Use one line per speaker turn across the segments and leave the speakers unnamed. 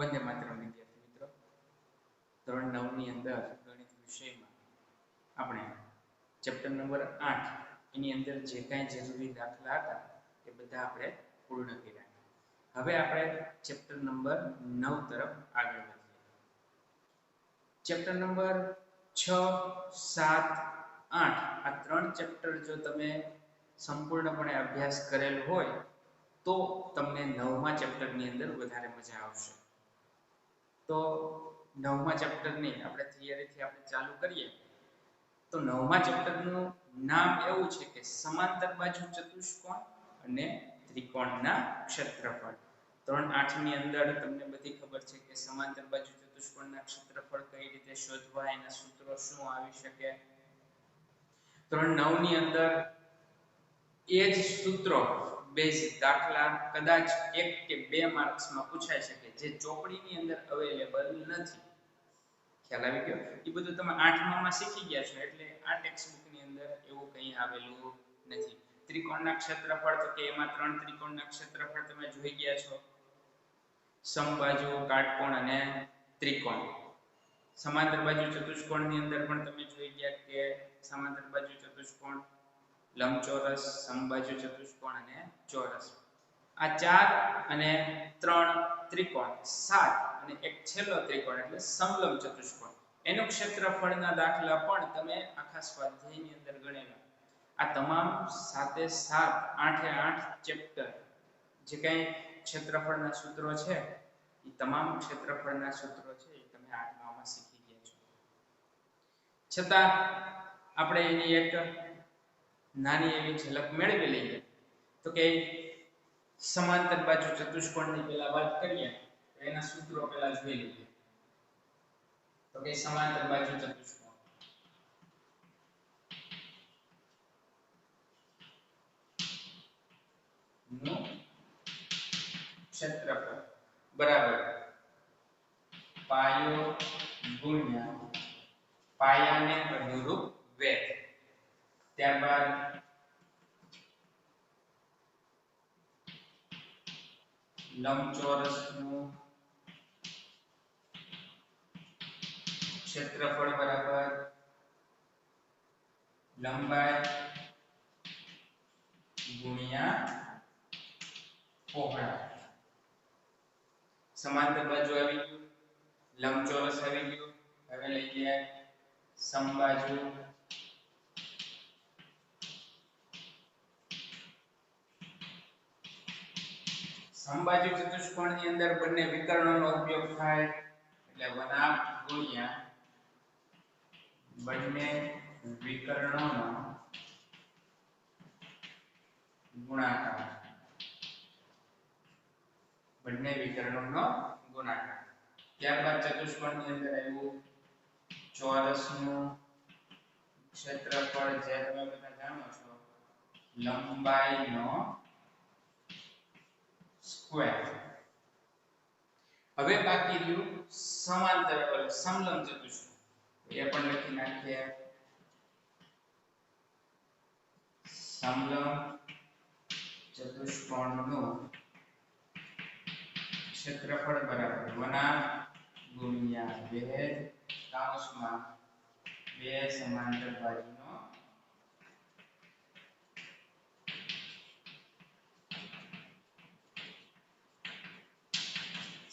વંદે માતરમ વિદ્યાર્થી મિત્રો, ધોરણ 9 ની અંદર ગણિત વિષયમાં આપણે ચેપ્ટર નંબર 8 એની અંદર જે કાંઈ જરૂરી દાખલા હતા એ બધા આપણે પૂર્ણ કર્યા. હવે આપણે ચેપ્ટર નંબર 9 તરફ આગળ વધીએ. ચેપ્ટર નંબર 6, 7, 8 આ ત્રણ ચેપ્ટર જો તમે સંપૂર્ણપણે અભ્યાસ કરેલ હોય તો તમને 9મા ચેપ્ટરની અંદર વધારે મજા આવશે. તો 9મા ચેપ્ટરની આપણે થિયરીથી આપણે ચાલુ કરીએ તો 9મા ચેપ્ટરનું નામ એવું છે કે સમાંતર બાજુ ચતુષ્કોણ અને ત્રિકોણના ક્ષેત્રફળ. ધોરણ 8 ની અંદર તમને બધી ખબર છે કે સમાંતર બાજુ ચતુષ્કોણના ક્ષેત્રફળ કઈ રીતે શોધવા, એના સૂત્રો શું આવી શકે. ધોરણ 9 ની અંદર એ જ સૂત્રો બેઝ દાખલા કદાચ 1 કે 2 માર્ક્સમાં પૂછાઈ શકે, જે ચોપડીની અંદર અવેલેબલ નથી. ખ્યાલ આવી ગયો? એ બધું તમે 8મામાં શીખી ગયા છો એટલે આ ટેક્સ્ટ બુકની અંદર એવું કંઈ આવેલું નથી. ત્રિકોણના ક્ષેત્રફળ તો કે એમાં 3 ત્રિકોણના ક્ષેત્રફળ તમે જોઈ ગયા છો, સમબાજુ, કાટકોણ અને ત્રિકોણ. સમાંતર બાજુ ચતુષ્કોણની અંદર પણ તમે જોઈ ગયા કે સમાંતર બાજુ ચતુષ્કોણ, લંબચોરસ, સમબાજુ ચતુષ્કોણ અને ચોરસ. આ 4 અને 3 ત્રિકોણ, 7 અને એક છેલ્લો ત્રિકોણ એટલે સમલંબ ચતુષ્કોણ. એનું ક્ષેત્રફળના દાખલા પણ તમે આખા સ્વાધ્યાયની અંદર ગણેલા. આ તમામ 7 એ 7, 8 એ 8 ચેપ્ટર જે કંઈ ક્ષેત્રફળના સૂત્રો છે એ તમામ ક્ષેત્રફળના સૂત્રો છે એ તમે 8મામાં શીખી ગયા છો. છતાં આપણે એની એક નાની એવી ઝલક મેળવી લઈએ તો કે સમાંતર બાજુ ચતુષ્કોણની પહેલા વાત કરીએ તો એના સૂત્રો પહેલા જોઈ લઈએ. તો કે સમાંતર બાજુ ચતુષ્કોણ નું ક્ષેત્રફળ બરાબર પાયો ગુણ્યા પાયાને અનુરૂપ વેધ. ત્યારબાદ લંબચોરસનું ક્ષેત્રફળ બરાબર લંબાઈ ગુણ્યા પહોળાઈ. સમાંતર બાજુ આવી ગયું, લંબચોરસ આવી ગયું. હવે લઈએ સમબાજુ. સમબાજુ ચતુષ્કોણની અંદર બંને વિકર્ણોનો ઉપયોગ થાય એટલે વનાપ ગુણ્યા બંને વિકર્ણોનો ગુણાકાર. બંને વિકર્ણોનો ગુણાકાર. ત્યારબાદ ચતુષ્કોણની અંદર આવ્યું ચોરસનું ક્ષેત્રફળ, જે તમે બધા જાણો છો, લંબાઈનો સ્ક્વેર. હવે બાકી રહ્યું સમાંતર સમલંબ ચતુષ્કોણ, એ પણ લખી નાખીએ. સમલંબ ચતુષ્કોણનું ક્ષેત્રફળ બરાબર વનાપ ગુણ્યા વેધ કૌંસમાં બે સમાંતર બાજુનો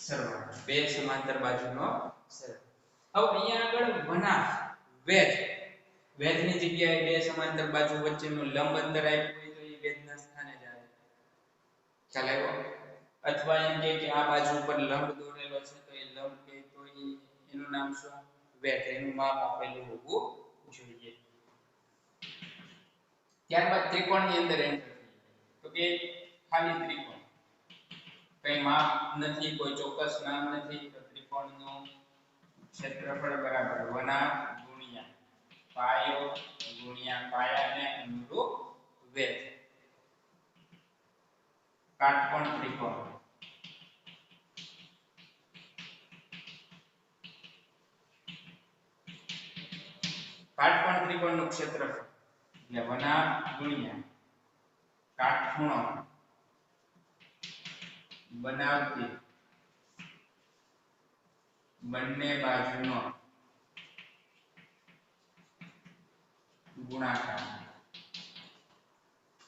સરવાળો. બે સમાંતર બાજુનો સરવાળો. હવે અહીંયા આગળ વનાપ વેધ, વેધની જગ્યાએ બે સમાંતર બાજુ વચ્ચેનું લંબ અંતર આપ્યું હોય તો એ વેધના સ્થાને જ આવે. ખ્યાલ આવ્યો? અથવા એમ કે આ બાજુ ઉપર લંબ દોરેલો છે તો એ લંબ કે તો એનું નામ શું? વેધ. એનું માપ આપેલું હોવું જોઈએ. ત્યારબાદ ત્રિકોણની અંદર એન્ટર કરીએ તો કે ખાલી ત્રિકોણ, કઈ માપ નથી, કોઈ ચોક્કસ નામ નથી, તો ત્રિકોણનું ક્ષેત્રફળ બરાબર વનાપ ગુણ્યા પાયો ગુણ્યા પાયાને અનુરૂપ વેધ. કાટકોણ ત્રિકોણ, કાટકોણ ત્રિકોણનું ક્ષેત્રફળ એટલે વનાપ ગુણ્યા કાટખૂણો બનાવતી બંને બાજુનો ગુણાકાર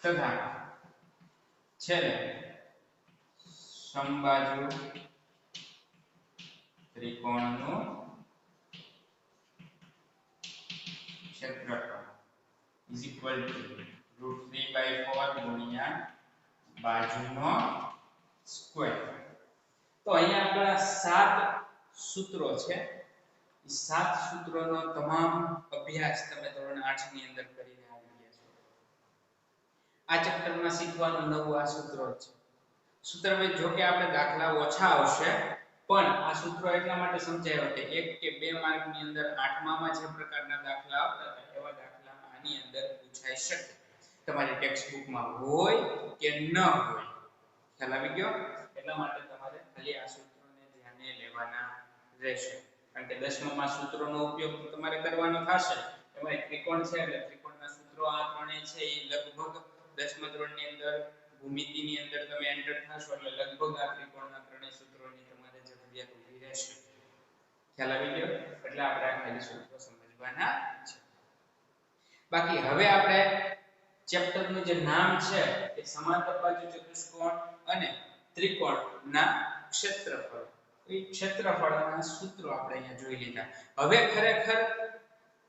તથા છેલ્લે સમબાજુ ત્રિકોણનું ક્ષેત્રફળ is equal to √3/4 ગુણ્યા બાજુનો સ્ક્વેર. તો અહીંયા આપણા 7 સૂત્રો છે. એ 7 સૂત્રોનો તમામ અભ્યાસ તમે ધોરણ 8 ની અંદર કરીને આવી ગયા છો. આ ચેપ્ટરમાં શીખવાનું નવું આ સૂત્રો છે. સૂત્રમાં જો કે આપણે દાખલા ઓછા આવશે, પણ આ સૂત્રો એટલા માટે સમજાવ્યા કે 1 કે 2 માર્ક ની અંદર 8મામાં જે પ્રકારના દાખલા આવતા હતા એવા દાખલા આની અંદર પૂછાઈ શકે. તમારી ટેક્સ્ટ બુકમાં હોય કે ન હોય, ખ્યાલ આવી ગયો? એટલા માટે તમારે ખાલી આ સૂત્રોને ધ્યાને લેવાના રહેશે. કારણ કે 10મામાં સૂત્રોનો ઉપયોગ તમારે કરવાનો થશે. એમાં ત્રિકોણ છે એટલે ત્રિકોણના સૂત્રો આ ત્રણેય છે એ લગભગ 10મા ધોરણની અંદર ભૂમિતિની અંદર તમે એન્ટર થશો એટલે લગભગ આ ત્રિકોણના ત્રણેય સૂત્રોની તમારે જરૂરિયાત ઊભી રહેશે. ખ્યાલ આવી ગયો? એટલે આપણે આ ખાલી સૂત્રો સમજવાના છે. બાકી હવે આપણે ચેપ્ટરનું જે નામ છે એ સમાંતર બાજુ ચતુષ્કોણ અને ત્રિકોણના ક્ષેત્રફળ. એ ક્ષેત્રફળના સૂત્રો આપણે અહીંયા જોઈ લીધા. હવે ખરેખર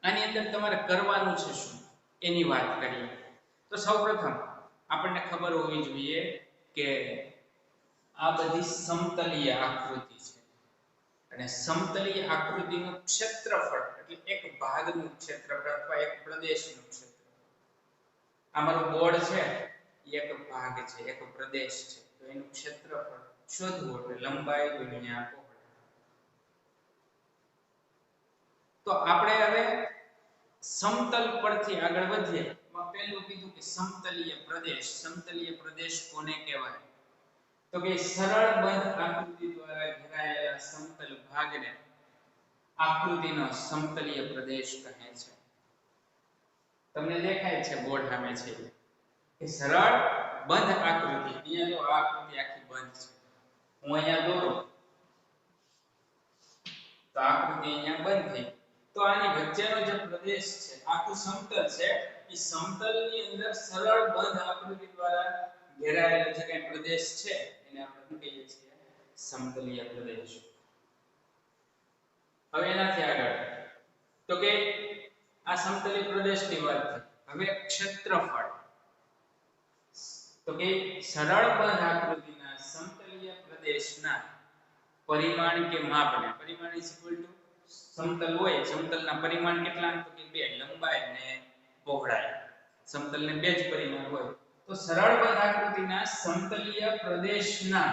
આની અંદર તમારે કરવાનું છે શું એની વાત કરીએ. તો સૌપ્રથમ આપણને ખબર હોવી જોઈએ કે આ બધી સમતલીય આકૃતિ છે અને સમતલીય આકૃતિનું ક્ષેત્રફળ એટલે એક ભાગનું ક્ષેત્રફળ અથવા એક પ્રદેશનું ક્ષેત્રફળ. આ મારું બોર્ડ છે એ એક ભાગ છે, એક પ્રદેશ છે. તો એનું ક્ષેત્રફળ શોધવું એટલે લંબાઈ ગુણ્યા પહોળાઈ. તો આપણે હવે સમતલ પરથી આગળ વધીએ. એમાં પહેલું કીધું કે સમતલીય પ્રદેશ. સમતલીય પ્રદેશ કોને કહેવાય? તો કે સરળ બંધ આકૃતિ દ્વારા ઘેરાયેલા સમતલ ભાગને આકૃતિનો સમતલીય પ્રદેશ કહે છે. તમને દેખાય છે બોર્ડ સામે છે કે સરળ બંધ આકૃતિ. અહીંયા જો આ આકૃતિ આખી બંધ છે. હું અહીંયા દોરું તો આકૃતિ અહીંયા બંધ થઈ. તો આની વચ્ચેનો જે પ્રદેશ છે આખું સમતલ છે. એ સમતલની અંદર સરળ બંધ આકૃતિ દ્વારા ઘેરાયેલો જે કંઈ પ્રદેશ છે એને આપણે શું કહીએ છીએ? સમતલીય પ્રદેશ. હવે એનાથી આગળ તો કે આ સમતલીય પ્રદેશની વાત થઈ. હવે ક્ષેત્રફળ. તો કે સરળ બંધ આકૃતિના સમતલીય પ્રદેશના પરિમાણ કે માપને, પરિમાણ ઇઝ ઇક્વલ ટુ સમતલ હોય, સમતલના પરિમાણ કેટલા? તો કે 2, લંબાઈ અને પહોળાઈ. સમતલને 2 જ પરિમાણ હોય. તો સરળ બંધ આકૃતિના સમતલીય પ્રદેશના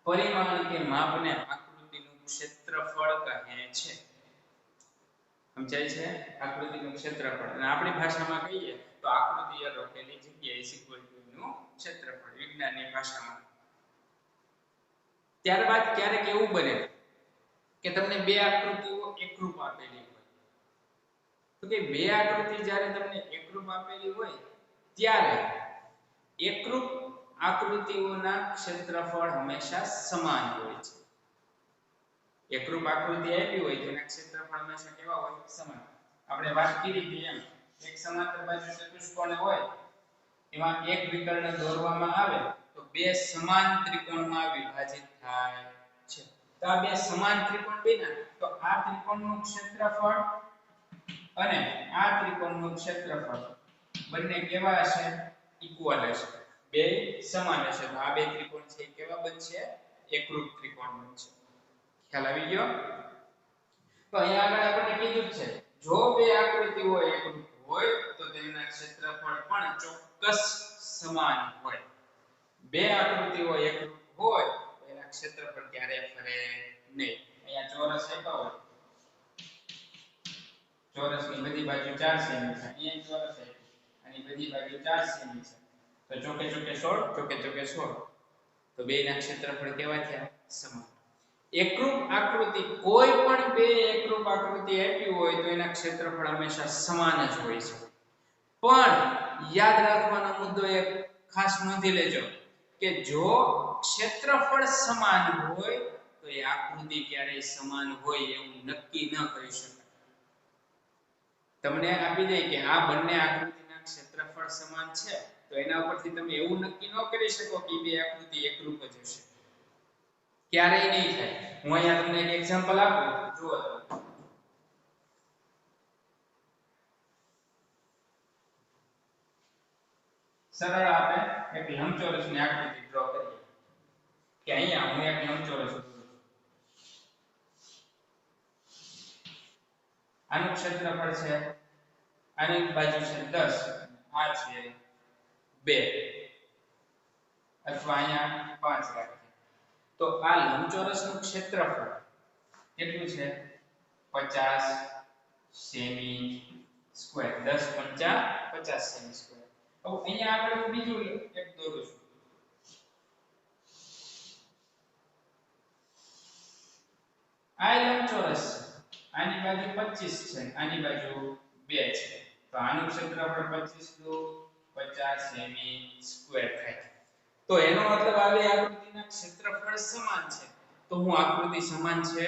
પરિમાણ કે માપને આકૃતિનું ક્ષેત્રફળ કહે છે. સમજાય છે? આકૃતિનું ક્ષેત્રફળ. અને આપણી ભાષામાં કહીએ તો આકૃતિએ રોકેલી જગ્યા ઇઝ ઇક્વલ ટુ નું ક્ષેત્રફળ વિજ્ઞાનની ભાષામાં. ત્યારબાદ ક્યારેક એવું બને કે તમને 2 આકૃતિઓ એકરૂપ આપેલી હોય. તો કે 2 આકૃતિ જ્યારે તમને એકરૂપ આપેલી હોય ત્યારે એકરૂપ આકૃતિઓના ક્ષેત્રફળ હંમેશા સમાન હોય છે. એકરૂપ આકૃતિ આપી હોય તેના ક્ષેત્રફળ હંમેશા કેવા હોય? સમાન. આપણે વાત કરી હતી એમ એક સમાંતર બાજુ ચતુષ્કોણ હોય એમાં એક વિકર્ણ દોરવામાં આવે તો 2 સમાન ત્રિકોણમાં વિભાજિત થાય છે. તો આ 2 સમાન ત્રિકોણ બન્યા તો આ ત્રિકોણનું ક્ષેત્રફળ અને આ ત્રિકોણનું ક્ષેત્રફળ બંને કેવા હશે? ઇક્વલ હશે. 2 સમાન હશે. તો આ 2 ત્રિકોણ છે કેવા બનશે? એકરૂપ ત્રિકોણ બનશે. ખ્યાલ આવી ગયો? તો અહીંયા આગળ આપણે કીધું છે જો 2 આકૃતિઓ એકરૂપ હોય તો તેમના ક્ષેત્રફળ પણ ચોક્કસ સમાન હોય. 2 આકૃતિઓ એકરૂપ હોય તો એના ક્ષેત્રફળ ક્યારેય ફરે નહીં. અહીંયા ચોરસ આપ્યા હોય, ચોરસની બધી બાજુ 4 સેમી છે. અહીંયા ચોરસ આપ્યું, આની બધી બાજુ 4 સેમી છે. તો ચોકે ચોકે 16, ચોકે ચોકે 16. તો બેયના ક્ષેત્રફળ કેવા થયા? સમાન. એકરૂપ આકૃતિ કોઈ પણ 2 એકરૂપ આકૃતિ આપી હોય તો એના ક્ષેત્રફળ હંમેશા સમાન જ હોય છે. પણ યાદ રાખવાનો મુદ્દો એક ખાસ નોંધી લેજો કે જો ક્ષેત્રફળ સમાન હોય તો એ આકૃતિ ક્યારેય સમાન હોય એવું નક્કી ન કરી શકાય. તમને આપી દે કે આ બંને આકૃતિના ક્ષેત્રફળ સમાન છે તો એના ઉપરથી તમે એવું નક્કી ન કરી શકો કે બે આકૃતિ એકરૂપ જ હશે. ક્યારેય નહીં થાય. હું અહીંયા તમને એક એક્ઝામ્પલ આપું, જુઓ. સરળ આપણે એક લંબચોરસની આકૃતિ ડ્રો કરીએ કે અહીંયા હું એક લંબચોરસ દોરું. આનું ક્ષેત્રફળ છે, આની બાજુ છે 10, આ છે 2 અથવા અહીંયા 5 રાખીએ. તો આ લંબચોરસનું ક્ષેત્રફળ કેટલું છે? 50 સેમી સ્ક્વેર. 10 પંચા 50 સેમી સ્ક્વેર. હવે અહીંયા આપણે હું બીજું એક દોરું છું. આ લંબચોરસ આની બાજુ 25 છે, આની બાજુ 2 છે. તો આનું ક્ષેત્રફળ 25 દુ 50 સેમી સ્ક્વેર થાય. તો એનો મતલબ આ બે આકૃતિના ક્ષેત્રફળ સમાન છે. તો હું આકૃતિ સમાન છે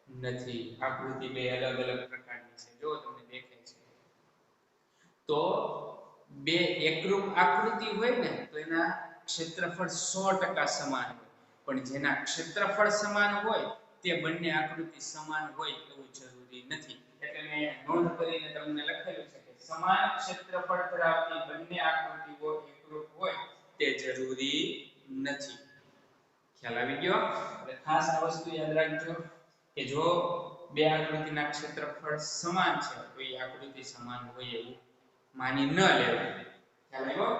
નથી. આકૃતિ બે અલગ અલગ પ્રકારની છે. જો તમને દેખાય છે. તો બે એકરૂપ આકૃતિ હોય ને તો એના ક્ષેત્રફળ 100% સમાન હોય. પણ જેના ક્ષેત્રફળ સમાન હોય તે બંને આકૃતિ સમાન હોય એવું જરૂરી નથી. એટલે મેં નોંધ કરીને તમને લખેલું છે કે સમાન ક્ષેત્રફળ ધરાવતી બંને આકૃતિઓ એકરૂપ હોય તે જરૂરી નથી. ખ્યાલ આવી ગયો? એટલે ખાસ આ વસ્તુ યાદ રાખજો કે જો બે આકૃતિના ક્ષેત્રફળ સમાન છે તો એ આકૃતિ સમાન હોય એવું માની ન લેવું. ખ્યાલ આવ્યો?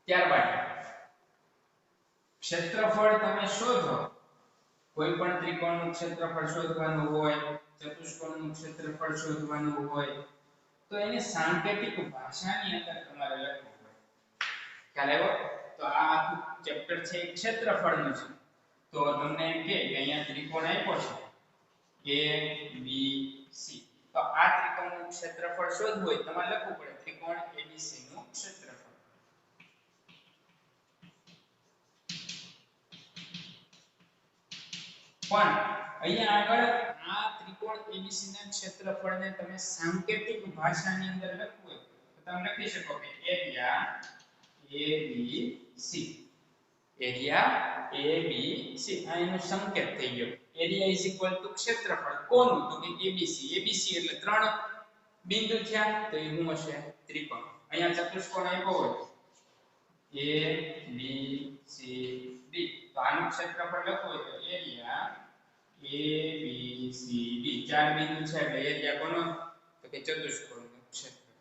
ત્યારબાદ ક્ષેત્રફળ તમે શોધો. કોઈ પણ ત્રિકોણનું ક્ષેત્રફળ શોધવાનું હોય, ચતુષ્કોણનું ક્ષેત્રફળ શોધવાનું હોય તો એને સાંકેતિક ભાષાની અંદર તમારે લખવું પડે. ખ્યાલ આવ્યો? તો આ આખું ચેપ્ટર છે એ ક્ષેત્રફળનું છે. તો તમને એમ કે અહીંયા ત્રિકોણ આપ્યો છે A B C. તો આ ત્રિકોણનું ક્ષેત્રફળ શોધવું હોય તમારે લખવું પડે ત્રિકોણ ABC નું ક્ષેત્રફળ. પણ અહીંયા આગળ આ ત્રિકોણ ABC ના ક્ષેત્રફળને તમે સાંકેતિક ભાષાની અંદર લખવું હોય તો તમે લખી શકો કે એરિયા ABC. એરિયા ABC આ એનો સંકેત થઈ ગયો. એરિયા ઇઝ ઇક્વલ ટુ ક્ષેત્રફળ કોનું? તો કે ABC. ABC એટલે ત્રણ બિંદુ થયા તો એ શું હશે? ત્રિકોણ. અહીંયા ચતુષ્કોણ આપ્યો હોય A B C D તો આનું ક્ષેત્રફળ લખવું હોય તો એરિયા ABCD. ચાર બિંદુ છે એટલે એરિયા કોનો? તો કે ચતુષ્કોણનું ક્ષેત્રફળ.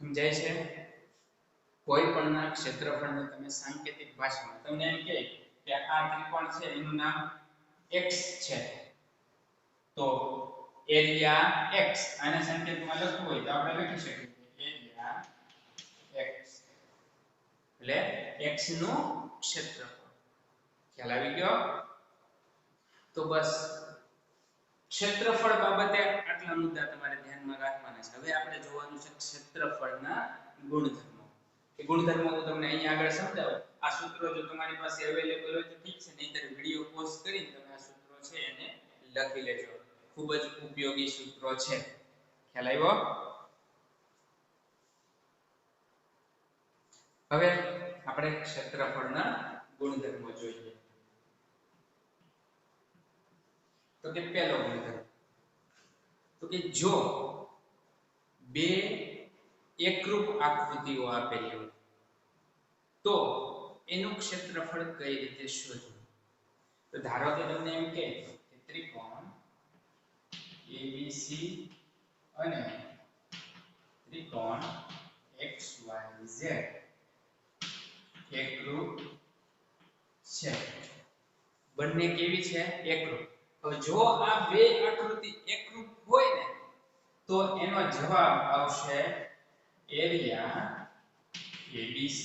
સમજાય છે? કોઈ પણના ક્ષેત્રફળને તમે સાંકેતિક ભાષામાં તમને એમ કહે કે આ ત્રિકોણ છે એનું નામ x છે તો એરિયા x આને સંકેતમાં લખવું હોય તો આપણે લખી શકીએ એરિયા x એટલે x નું ક્ષેત્રફળ. ખ્યાલ આવી ગયો? તો બસ ક્ષેત્રફળ બાબતે આટલા મુદ્દા તમારે ધ્યાનમાં રાખવાના છે. હવે આપણે જોવાનું છે ક્ષેત્રફળના ગુણધર્મો. એ ગુણધર્મો હું તમને અહીંયા આગળ સમજાવું. આ સૂત્રો જો તમારી પાસે અવેલેબલ હોય તો ઠીક છે, નહીંતર વિડિયો પોઝ કરીને તમે આ સૂત્રો છે એને લખી લેજો. ખૂબ જ ઉપયોગી સૂત્રો છે. ખ્યાલ આવ્યો? હવે આપણે ક્ષેત્રફળના ગુણધર્મો જોઈએ. તો કે પહેલો ગુણધર્મ તો કે જો બે એકરૂપ આકૃતિઓ આપેલી હોય તો એનું ક્ષેત્રફળ કઈ રીતે શોધવું? તો ધારો કે તમને એમ કે ત્રિકોણ ABC અને ત્રિકોણ XYZ એકરૂપ છે. બંને કેવી છે? એકરૂપ. હવે જો આ બે આકૃતિ એકરૂપ હોય ને તો એનો જવાબ આવશે area ABC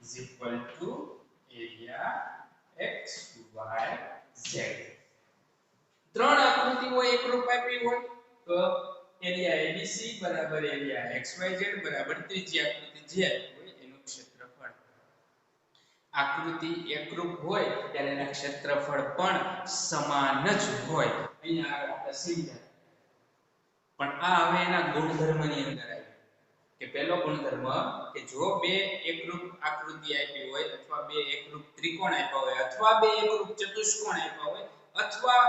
is equal to area XYZ. ત્રણ આકૃતિઓ એકરૂપ આપી હોય તો એરિયા ABC બરાબર એરિયા XYZ બરાબર ત્રીજી આકૃતિ જે હોય એનું ક્ષેત્રફળ. આકૃતિ એકરૂપ હોય ત્યારે એના ક્ષેત્રફળ પણ સમાન જ હોય. અહીંયા આગળ આપણે સમજાય. પણ આ હવે એના ગુણધર્મની અંદર આવી કે પહેલો ગુણધર્મ કે જો બે એકરૂપ આકૃતિ આપી હોય અથવા બે એકરૂપ ત્રિકોણ આપ્યા હોય અથવા બે એકરૂપ ચતુષ્કોણ આપ્યા હોય અથવા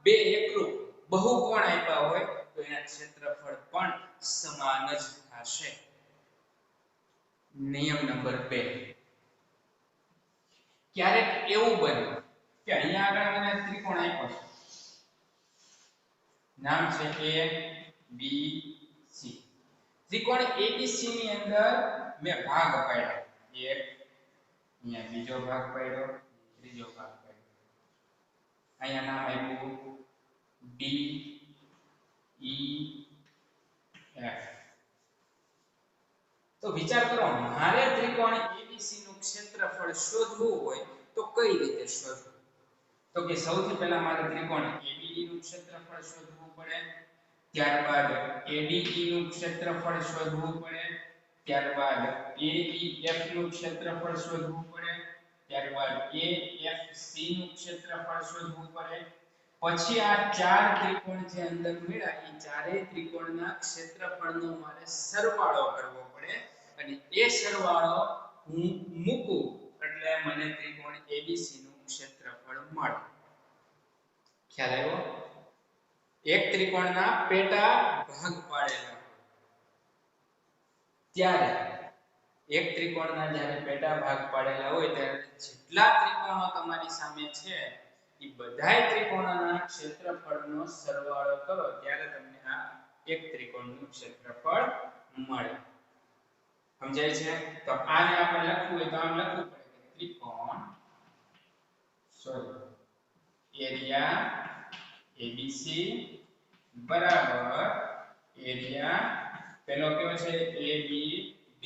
બે એકરૂપ બહુકોણ આપ્યા હોય તો એના ક્ષેત્રફળ પણ સમાન જ થશે. નિયમ નંબર 2. ક્યારેક એવું બને કે અહીંયા આગળ મને ત્રિકોણ આપ્યો છે. નામ છે A B C. ત્રિકોણ ABC ની અંદર મેં ભાગ પાડ્યા. એક અહીંયા બીજો ભાગ પાડ્યો, ત્રીજો ભાગ પાડ્યો. અહીંયા નામ આપ્યું D E F. તો વિચાર કરો, મારે ત્રિકોણ ABC નું ક્ષેત્રફળ શોધવું હોય તો કઈ રીતે શોધવું? તો કે સૌથી પહેલા મારે ત્રિકોણ ABD નું ક્ષેત્રફળ શોધવું પડે, ત્યારબાદ ADE નું ક્ષેત્રફળ શોધવું પડે, ત્યારબાદ AEF નું ક્ષેત્રફળ શોધવું પડે, ત્યારબાદ AFC નું ક્ષેત્રફળ શોધવું પડે. પછી આ ચાર ત્રિકોણ જે અંદર મળ્યા એ ચારેય ત્રિકોણના ક્ષેત્રફળનો મારે સરવાળો કરવો પડે અને એ સરવાળો હું મૂકું એટલે મને ત્રિકોણ ABC નું ક્ષેત્રફળ મળે. ખ્યાલ આવ્યો? એક ત્રિકોણના પેટા ભાગ પાડેલા ત્યારે એક ત્રિકોણના જ્યારે પેટા ભાગ પાડેલા હોય ત્યારે જેટલા ત્રિકોણો તમારી સામે છે એ બધાય ત્રિકોણોના ક્ષેત્રફળનો સરવાળો કરો ત્યારે તમને આ એક ત્રિકોણનું ક્ષેત્રફળ મળે. સમજાય છે? તો આને આપણે લખવું હોય તો આમ લખવું પડે કે ત્રિકોણ એરિયા ABC બરાબર એરિયા પેલો કયો છે ABD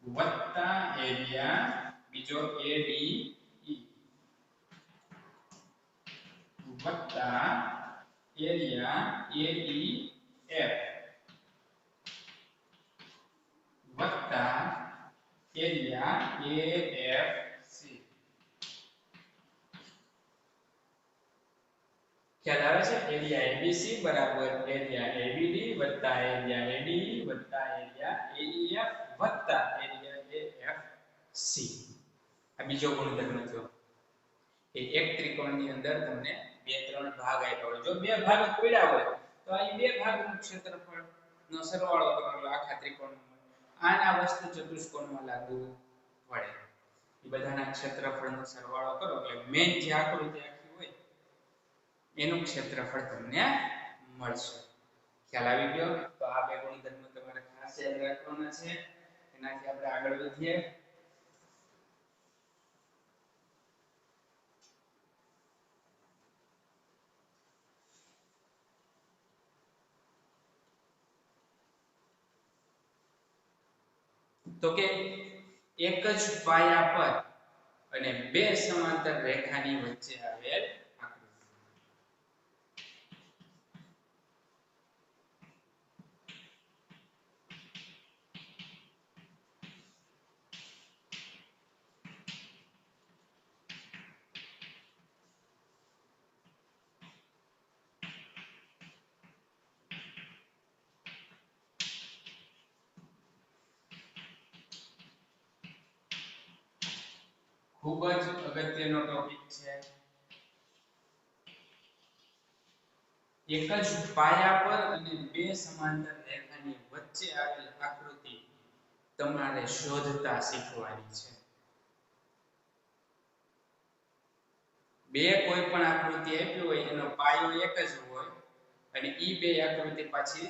વત્તા એરિયા બીજો ADE વત્તા એરિયા AEF વત્તા એરિયા AFC. ખ્યાલ આવે છે? એરિયા ABC બરાબર એરિયા ABD વત્તા એરિયા ADE વત્તા એરિયા AEF વત્તા એરિયા AFC. આ બીજો ગુણધર્મ થયો કે એક ત્રિકોણની અંદર તમને બે ત્રણ ભાગ આપ્યા હોય. જો બે ભાગ પડ્યા હોય તો આ બે ભાગનું ક્ષેત્રફળનો સરવાળો કરો એટલે આખા ત્રિકોણનો મળે. આના વસ્તુ ચતુષ્કોણમાં લાગુ પડે. એ બધાના ક્ષેત્રફળનો સરવાળો કરો એટલે મેઈન જે આકૃતિ આખી હોય એનું ક્ષેત્રફળ તમને મળશે. ખ્યાલ આવી ગયો? તો આ બે ગુણધર્મ તમારે ખાસ યાદ રાખવાના છે. એનાથી આપણે આગળ વધીએ. તો કે એક જ પાયા પર અને બે સમાંતર રેખાની વચ્ચે આવેલ આકૃતિ. ખૂબ જ અગત્યનો ટોપિક છે. એક જ પાયા પર અને બે સમાંતર રેખાની વચ્ચે આવેલ આકૃતિ તમારે શોધતા શીખવાની છે. બે કોઈ પણ આકૃતિ આપી હોય એનો પાયો એક જ હોય અને ઈ બે આકૃતિ પાછી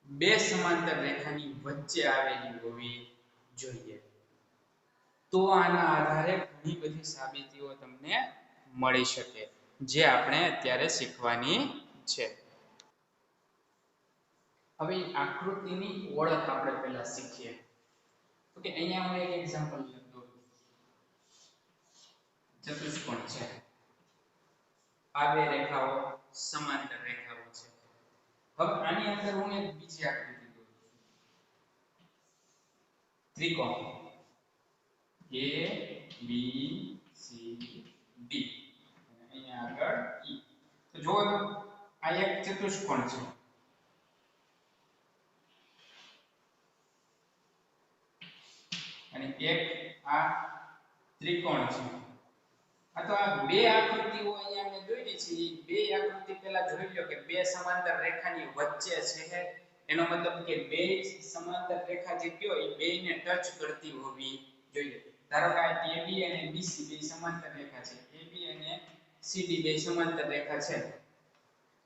બે સમાંતર રેખાની વચ્ચે આવેલી હોવી જોઈએ. તો આના આધારે ઘણી બધી સાબિતીઓ તમને મળી શકે જે આપણે અત્યારે શીખવાની છે. હવે આકૃતિની ઓળખ આપણે પહેલા શીખીએ. તો કે અહીંયા હું એક એક્ઝામ્પલ દઉં. ચતુષ્કોણ છે. આ બે રેખાઓ સમાંતર રેખાઓ છે. હવે આની અંદર હું એક બીજી આકૃતિ દઉં. ત્રિકોણ A B C D અને અહીંયા આગળ E. તો જુઓ તો આ એક ચતુષ્કોણ છે અને એક આ ત્રિકોણ છે. આ તો આ બે આકૃતિઓ અહીંયા મેં દોરી છે. બે આકૃતિ પહેલા જોઈ લો કે બે સમાંતર રેખાની વચ્ચે છે, એનો મતલબ કે બે સમાંતર રેખા જે કયો એ બેને ટચ કરતી હોવી જોઈએ. ધારો કે આ AB અને BC બે સમાંતર રેખા છે. AB અને CD બે સમાંતર રેખા છે.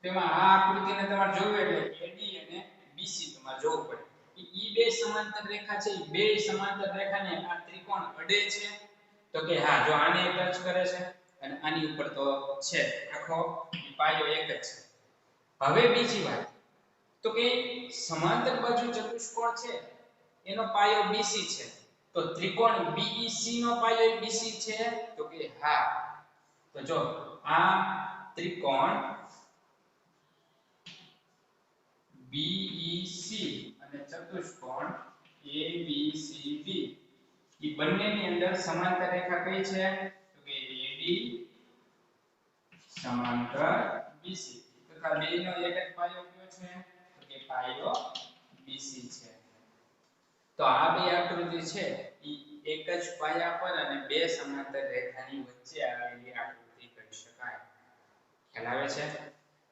તેમાં આ આકૃતિને તમારે જોવું એટલે AD અને BC તમારે જોવું પડે. ઈ બે સમાંતર રેખા છે, બે સમાંતર રેખાને આ ત્રિકોણ અડે છે તો કે હા, જો આને ટચ કરે છે અને આની ઉપર તો છે, આખો પાયો એક જ છે. હવે બીજી વાત તો કે સમાંતર બાજુ ચતુષ્કોણ છે એનો પાયો BC છે, તો ત્રિકોણ BEC નો પાયો BC છે તો કે હા. તો જો આ ત્રિકોણ BEC અને ચતુષ્કોણ ABCD ઈ બંનેની અંદર સમાંતર રેખા કઈ છે તો કે AD સમાંતર BC તથા બેયનો એક જ પાયો કયો છે તો કે પાયો BC છે. તો આ બે આકૃતિ છે ઈ એક જ પાયા પર અને બે સમાંતર રેખાની વચ્ચે આવેલી આકૃતિ કહી શકાય. ખ્યાલ આવે છે?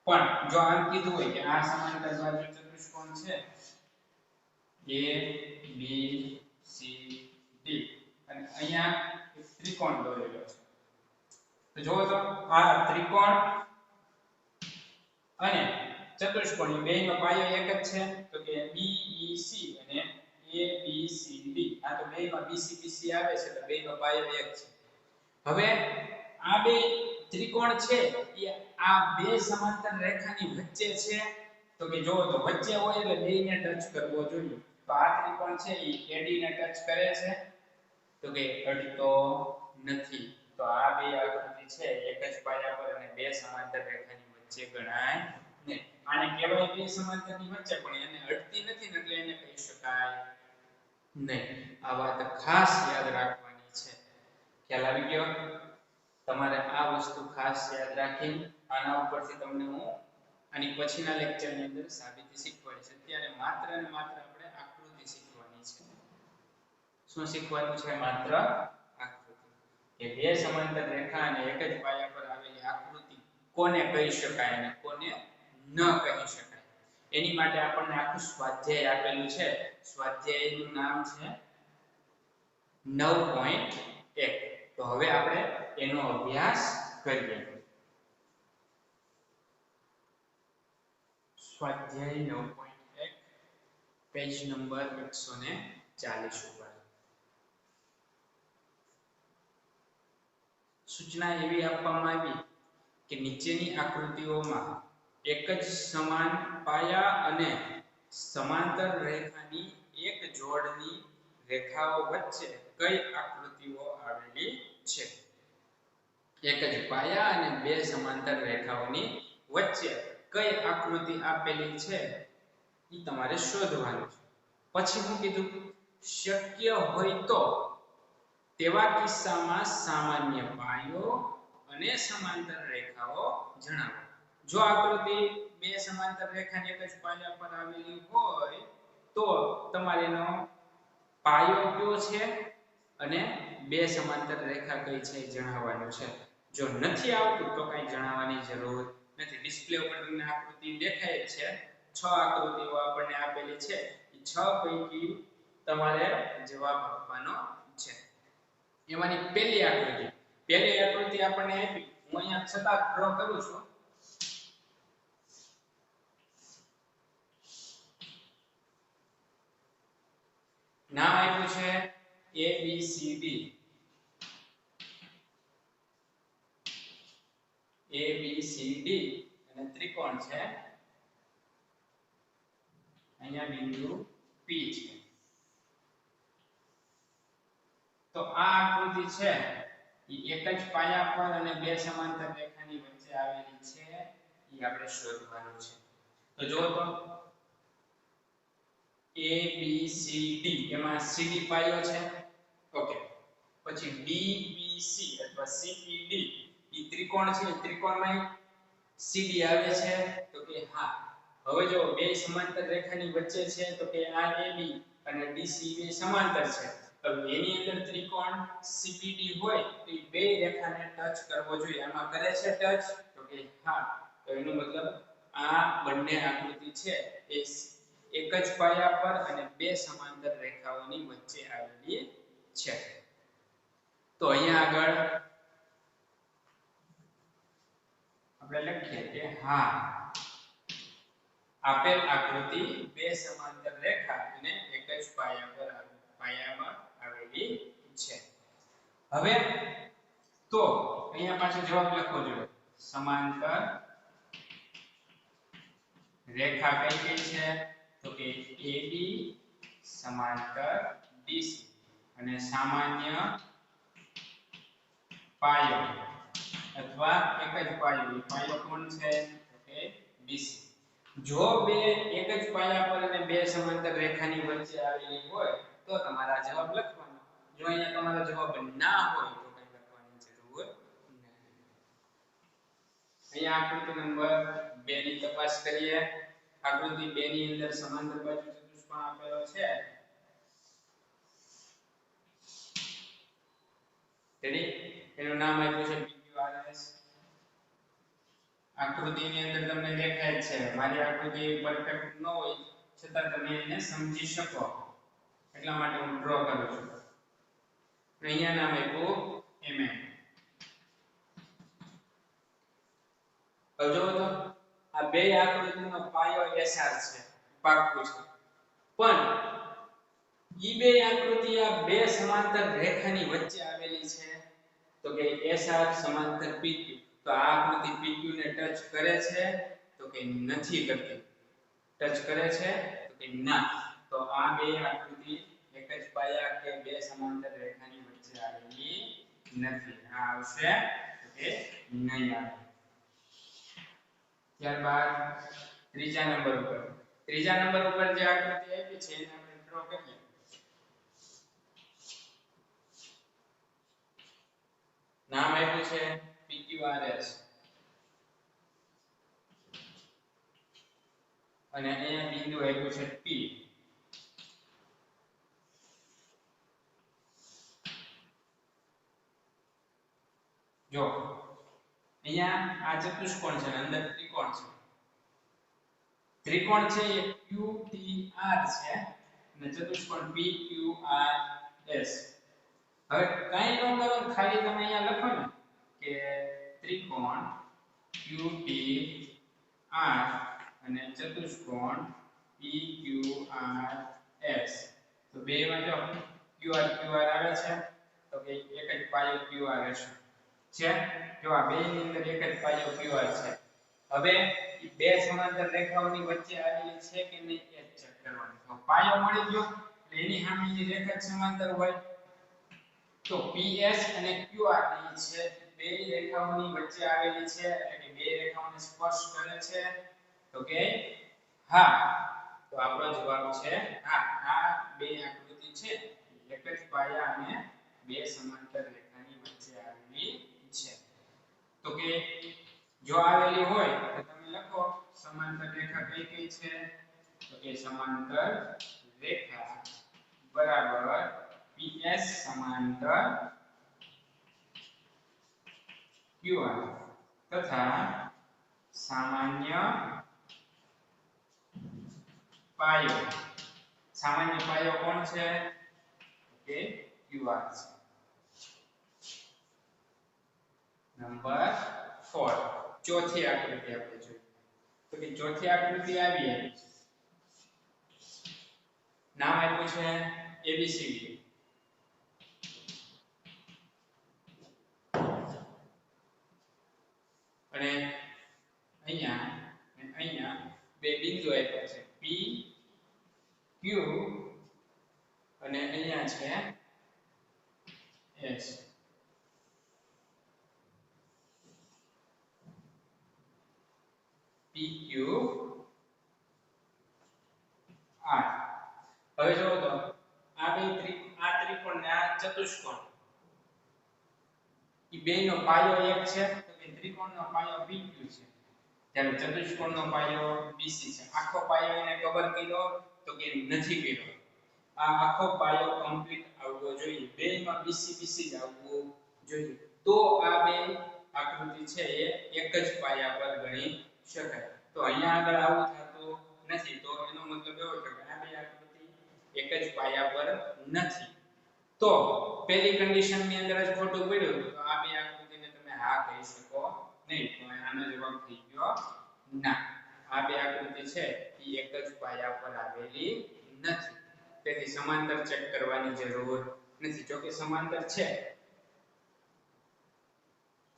પણ જો આમ કીધું હોય કે આ સમાંતર બાજુ ચતુષ્કોણ છે A B C D અને અહીંયા એક ત્રિકોણ દોરેલો છે. તો જુઓ તો આ ત્રિકોણ અને ચતુષ્કોણ બેયનો પાયો એક જ છે તો કે BEC અને ABCD. આ તો બેયમાં BC આવે છે તો બેયનો પાયો એક છે. હવે આ બે ત્રિકોણ છે એ આ બે સમાંતર રેખાની વચ્ચે છે તો કે જો તો વચ્ચે હોય એટલે બેયને ટચ કરવો જોઈએ. તો આ ત્રિકોણ છે એ AD ને ટચ કરે છે તો કે અડતો નથી. તો આ બે આકૃતિ છે એક જ પાયા પર અને બે સમાંતર રેખાની વચ્ચે ગણાય ને. આને કહેવાય બે સમાંતરની વચ્ચે, પણ એને અડતી નથી એટલે એને કહી શકાય નહીં. આ વાત ખાસ યાદ રાખવાની છે. ખ્યાલ આવી ગયો? તમારે આ વસ્તુ ખાસ યાદ રાખી આના ઉપરથી તમને હું આની પછીના લેક્ચરની અંદર સાબિતી શીખવાડીશ. અત્યારે માત્ર અને માત્ર આપણે આકૃતિ શીખવાની છે. શું શીખવાનું છે? માત્ર આકૃતિ. કે બે સમાંતર રેખા અને એક જ પાયા પર આવેલી આકૃતિ કોને કહી શકાય અને કોને ન કહી શકાય એની માટે આપણને આખું સ્વાધ્યાય આપેલું છે. સ્વાધ્યાયનું નામ છે 9.1. તો હવે આપણે એનો અભ્યાસ કરીએ. સ્વાધ્યાય 9.1 પેજ નંબર 140 ઉપર સૂચના એવી આપવામાં આવી કે નીચેની આકૃતિઓમાં એક જ સમાન પાયા અને સમાંતર રેખાની એક જોડની રેખાઓ વચ્ચે કઈ આકૃતિઓ આવેલી છે? એક જ પાયા અને બે સમાંતર રેખાઓની વચ્ચે કઈ આકૃતિ આપેલી છે એ તમારે શોધવાનું છે. પછી હું કીધું શક્ય હોય તો તેવા કિસ્સામાં સામાન્ય પાયો અને સમાંતર રેખાઓ જણાવો. જો આકૃતિ બે સમાંતર રેખાની એક જ પાયા પર આવેલી હોય તો તમારે એનો પાયો કયો છે અને બે સમાંતર રેખા કઈ છે એ જણાવવાનું છે. જો નથી આવતું તો કઈ જણાવવાની જરૂર નથી. ડિસ્પ્લે ઉપર તમને આકૃતિ દેખાય છે. 6 આકૃતિઓ આપણને આપેલી છે. એ 6 પૈકી તમારે જવાબ આપવાનો છે. એમાંની પહેલી આકૃતિ આપણને આપી. હું અહીંયા છતાં ડ્રો કરું છું. નામ આપ્યું છે ABCD. ABCD અને ત્રિકોણ છે. અહીંયા બિંદુ P છે. તો આ આકૃતિ છે એ એક જ પાયા પર અને બે સમાંતર રેખાની વચ્ચે આવેલી છે. એ આપણે શોધવાનું છે. તો જો તો A B C D એમાં CD પાયો છે ઓકે પછી DBC અથવા CED ઈ ત્રિકોણ છે ત્રિકોણમાં CD આવે છે તો કે હા હવે જો બે સમાંતર રેખાની વચ્ચે છે તો કે આ AB અને DC બે સમાંતર છે તો એની અંદર ત્રિકોણ CPD હોય તો એ બે રેખાને ટચ કરવો જોઈએ આમાં કરે છે ટચ તો કે હા તો એનો મતલબ આ બંને આકૃતિ છે એ એક જ પાયા પર અને બે સમાંતર રેખાઓની વચ્ચે આવેલી છે તો અહીંયા આગળ આપણે લખીએ કે હા આપેલ આકૃતિ બે સમાંતર રેખા અને એક જ પાયામાં આવેલી છે હવે તો અહીંયા પાછો જવાબ લખવો જોઈએ સમાંતર રેખા કઈ કઈ છે તો કે AB સમાંતર DC અને સામાન્ય પાયો અથવા એક જ પાયો કોણ છે તો કે BC જો બે એક જ પાયા પર અને બે સમાંતર રેખાની વચ્ચે આવેલી હોય તો તમારા જવાબ લખવાનો જો અહીંયા તમારો જવાબ ના હોય તો કઈ લખવાની જરૂર નથી અહીંયા આકૃતિ નંબર 2 ની તપાસ કરીએ આકૃતિ 2 ની અંદર સમાંતર બાજુ ચતુષ્કોણ આપેલો છે રેડી એનું નામ આપ્યું છે PQRS આકૃતિની અંદર તમને દેખાય છે મારી આકૃતિ પરફેક્ટ ન હોય છતાં તમે એને સમજી શકો એટલા માટે હું ડ્રો કરું છું અહીંયા નામ આપ્યું MM જો તો આ બે આકૃતિનો પાયો SR છે પાક્કું છે પણ ઈ બે આકૃતિ આ બે સમાંતર રેખાની વચ્ચે આવેલી છે તો કે SR સમાંતર PQ તો આ આકૃતિ PQ ને ટચ કરે છે તો કે નથી કરતી ટચ કરે છે તો કે ના તો આ બે આકૃતિ એક જ પાયા કે બે સમાંતર રેખાની વચ્ચે આવેલી નથી આ આવશે તો કે નહીં આવે ત્યારબાદ ત્રીજા નંબર ઉપર જે આકૃતિ આપી છે એને આપણે ડ્રો કરીએ નામ આપ્યું છે PQRS અને અહીંયા બિંદુ આપ્યું છે P જો અહીંયા આ ચતુષ્કોણ છે અંદર ત્રિકોણ છે એ QTR છે અને ચતુષ્કોણ PQRS હવે કઈ ન કરો ખાલી તમે અહીંયા લખો ને કે ત્રિકોણ QTR અને ચતુષ્કોણ PQRS તો બેમાં જો QR આવે છે તો કે એક જ પાયો QR હશે છે જો આ બે ની અંદર એક જ પાયો QR છે હવે ઈ બે સમાંતર રેખાઓની વચ્ચે આવેલી છે કે નહીં એ ચેક કરવાનું તો પાયો મળી ગયો એટલે એની સામેની રેખા સમાંતર હોય તો PS અને QR ની છે બે રેખાઓની વચ્ચે આવેલી છે એટલે કે બે રેખાઓને સ્પર્શ કરે છે તો કે હા તો આપણો જવાબ છે હા આ બે આકૃતિ છે એક જ પાયા અને બે સમાંતર રેખાની વચ્ચે આવેલી છે તો કે જો આવેલી હોય તો તમે લખો સમાંતર રેખા કઈ કઈ છે તો કે સમાંતર રેખા બરાબર PS સમાંતર QR તથા સામાન્ય પાયો કોણ છે કે QR છે નંબર 4 ચોથી આકૃતિ આપણે જોઈએ તો કે ચોથી આકૃતિ આવી નામ આપ્યું છે ABCD અને અહીંયા બે બિંદુ આપ્યા છે P Q અને અહીંયા છે S PQ R હવે જો તો આ ત્રિકોણ ને આ ચતુષ્કોણ ઈ બેયનો પાયો એક છે તો કે ત્રિકોણનો પાયો PQ છે ત્યારે ચતુષ્કોણનો પાયો BC છે આખો પાયો એને કવર કર્યો તો કે નથી કર્યો આ આખો પાયો કમ્પ્લીટ આવવો જોઈએ બેયમાં BC જ આવવું જોઈએ તો આ બે આકૃતિ છે એ એક જ પાયા પર ગણી શકાય તો અહીંયા આગળ આવું થતું નથી તો એનો મતલબ એવો છે કે આ બે આકૃતિ એક જ પાયા પર નથી તો પહેલી કન્ડિશન ની અંદર જ ખોટું પડ્યું તો આ બે આકૃતિને તમે હા કહી શકો નહીં તો આનો જવાબ થઈ ગયો ના આ બે આકૃતિ છે એ એક જ પાયા પર આવેલી નથી તેથી સમાંતર ચેક કરવાની જરૂર નથી જો કે સમાંતર છે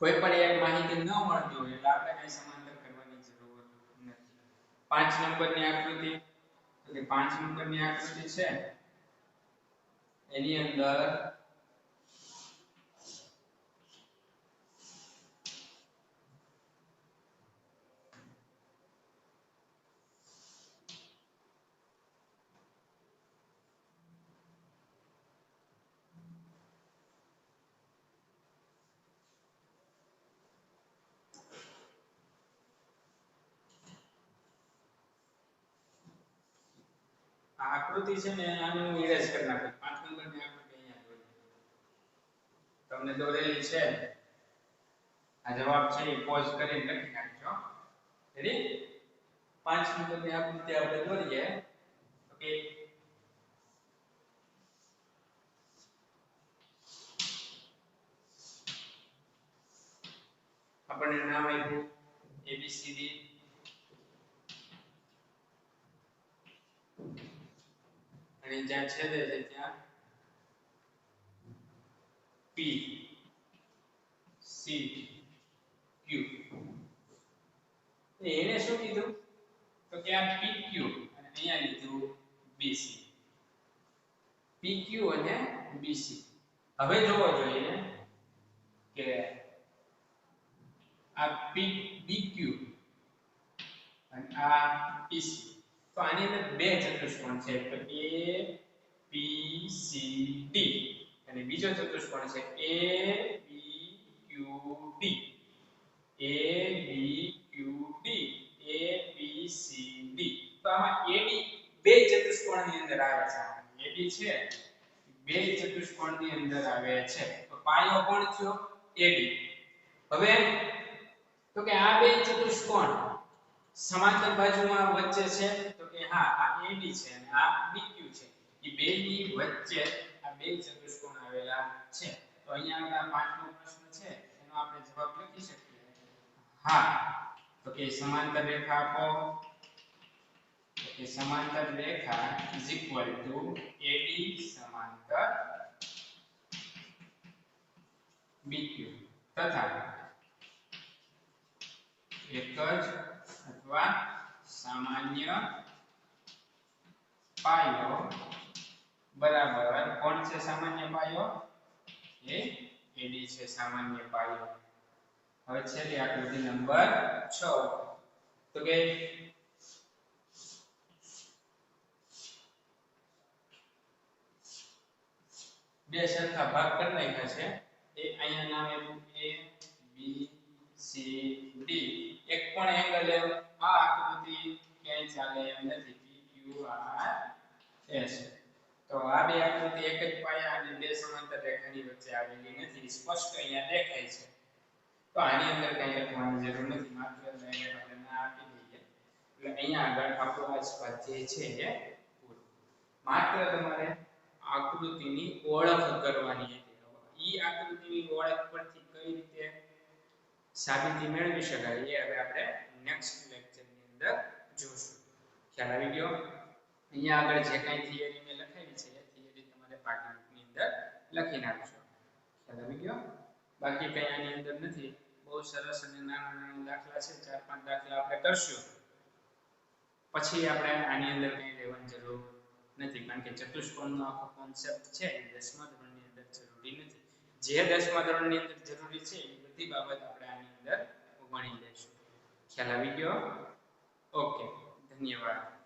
કોઈ પણ એક માહિતી ન મળતી હોય એટલે આપણે કઈ સમાંતર કરવાની જરૂર નથી 5 નંબરની આકૃતિ તો કે 5 નંબરની આકૃતિ છે એની અંદર આકૃતિ છે ને આને હું ઇરેઝ કરી નાખું 5 નંબરની આકૃતિ અહીંયા જોઈ તમને દોરેલી છે આ જવાબ છે એ પોઝ કરીને લખી નાખજો રેડી 5 નંબરની આકૃતિ આપણે દોરીએ તો કે આપણને નામ આપ્યું ABCD અને જ્યાં છેદે છે ત્યાં P C Q એને શું કીધું તો કે આ PQ અને અહીંયા લીધું BC PQ અને BC હવે જોવો જોઈએ કે આ BQ અને આ PC તો આની અંદર બે ચતુષ્કોણ છે તો ABCD અને બીજો ચતુષ્કોણ છે ABQD ABCD તો આમાં AD બે ચતુષ્કોણની અંદર આવે છે AD છે બે ચતુષ્કોણની અંદર આવે છે તો પાયો કોણ થયો AD હવે તો કે આ બે ચતુષ્કોણ સમાંતર બાજુમાં વચ્ચે છે તો કે હા આ AD છે અને આ BQ છે એ બેની વચ્ચે આ બે ચતુષ્કોણ આવેલા છે તો અહીંયા આગળ પાંચમો પ્રશ્ન છે એનો આપણે જવાબ લખી શકીએ હા તો કે સમાંતર રેખા આપો તો કે સમાંતર રેખા AD સમાંતર BQ તથા એક જ અથવા સામાન્ય પાયો બરાબર કોણ છે સામાન્ય પાયો એ AD છે સામાન્ય પાયો હવે છેલ્લી આકૃતિ નંબર 6 તો કે બે સરખા ભાગ કરી નાખ્યા છે એ અહીંયા નામ આપ્યું A B C D એક પણ એંગલ આ આકૃતિ ક્યાંય ચાલે એમ નથી PQRS તો આ બે આકૃતિ એક જ પાયા અને બે સમાંતર રેખાની વચ્ચે આવેલી નથી સ્પષ્ટ અહીંયા દેખાય છે તો આની અંદર કંઈ લખવાની જરૂર નથી માત્ર ડાયરેક્ટ આપણે ના આપી દઈએ એટલે અહીંયા આગળ આપણો આ સ્વાધ્યાય છે એ પૂરો માત્ર તમારે આકૃતિની ઓળખ કરવાની હતી ઈ આકૃતિની ઓળખ પરથી કઈ રીતે સાબિતી મેળવી શકાય એ હવે આપણે નેક્સ્ટ લેક્ચરની અંદર જોશું ખ્યાલ આવી ગયો અહીંયા આગળ જે કાંઈ થિયરી મેં લખેલી છે એ થિયરી તમારે પાઠ્યપુસ્તકની અંદર લખી નાખજો ખ્યાલ આવી ગયો બાકી કંઈ આની અંદર નથી બહુ સરસ અને નાના નાના દાખલા છે 4-5 દાખલા આપણે કરશું પછી આપણે આની અંદર કંઈ લેવાની જરૂર નથી કારણ કે ચતુષ્કોણનો આખો કોન્સેપ્ટ છે એ 10મા ધોરણની અંદર જરૂરી નથી જે 10મા ધોરણની અંદર જરૂરી છે એ બધી બાબત આપણે આની અંદર ભણી લઈશું ખ્યાલ આવી ગયો ઓકે ધન્યવાદ